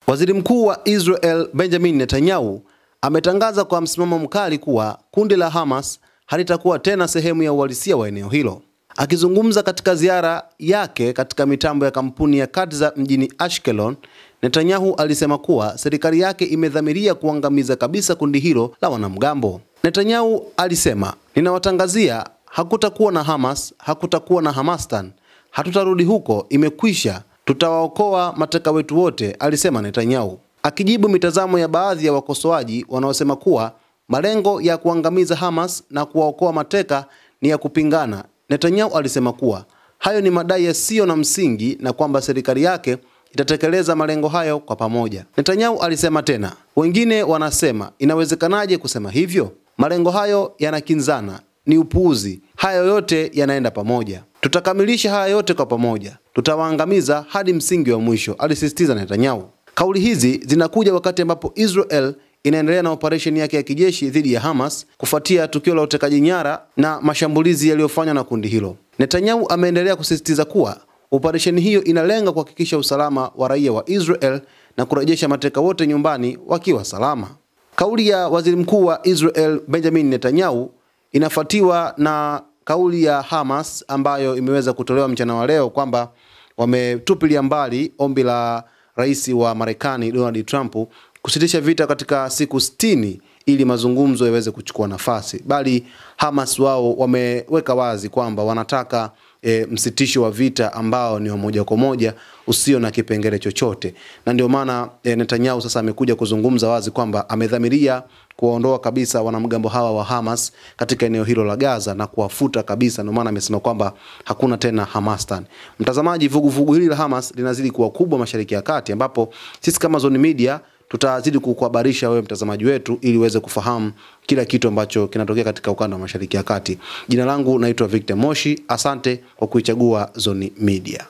Waziri Mkuu wa Israel Benjamin Netanyahu ametangaza kwa msimamo mkali kuwa kundi la Hamas halitakuwa tena sehemu ya uhalisia wa eneo hilo. Akizungumza katika ziara yake katika mitambo ya kampuni ya Katza mjini Ashkelon, Netanyahu alisema kuwa serikali yake imedhamiria kuangamiza kabisa kundi hilo la wanamgambo. Netanyahu alisema, "Ninawatangazia, hakutakuwa na Hamas, hakutakuwa na Hamastan. Hatutarudi huko, imekwisha. Tutawaokoa mateka wetu wote," alisema Netanyahu. Akijibu mitazamo ya baadhi ya wakosoaji wanaosema kuwa malengo ya kuangamiza Hamas na kuwaokoa mateka ni ya kupingana, Netanyahu alisema kuwa hayo ni madai yasiyo na msingi na kwamba serikali yake itatekeleza malengo hayo kwa pamoja. Netanyahu alisema tena, "Wengine wanasema, inawezekanaje kusema hivyo? Malengo hayo yanakinzana, ni upuuzi. Haya yote yanaenda pamoja. Tutakamilisha haya yote kwa pamoja. Tutawaangamiza hadi msingi wa mwisho," alisisitiza Netanyahu. Kauli hizi zinakuja wakati ambapo Israel inaendelea na operesheni yake ya kijeshi dhidi ya Hamas kufuatia tukio la utekaji nyara na mashambulizi yaliyofanywa na kundi hilo. Netanyahu ameendelea kusisitiza kuwa operesheni hiyo inalenga kuhakikisha usalama wa raia wa Israel na kurejesha mateka wote nyumbani wakiwa salama. Kauli ya Waziri Mkuu wa Israel Benjamin Netanyahu inafuatiwa na kauli ya Hamas ambayo imeweza kutolewa mchana wa leo kwamba wametupilia mbali ombi la Rais wa Marekani Donald Trump kusitisha vita katika siku 60 ili mazungumzo yaweze kuchukua nafasi. Bali Hamas wao wameweka wazi kwamba wanataka msitisho wa vita ambao ni moja kwa moja usio na kipengele chochote. Na ndio maana Netanyahu sasa amekuja kuzungumza wazi kwamba amedhamiria kuondoa kabisa wanamgambo hawa wa Hamas katika eneo hilo la Gaza na kuwafuta kabisa. Ndio maana amesema kwamba hakuna tena Hamastan. Mtazamaji, vuguvugu hili la Hamas linazidi kuwa kubwa Mashariki ya Kati, ambapo sisi kama Zone Media tutazidi kukuhabarisha wewe mtazamaji wetu ili uweze kufahamu kila kitu ambacho kinatokea katika ukanda wa Mashariki ya Kati. Jina langu naitwa Victor Moshi. Asante kwa kuichagua Zone Media.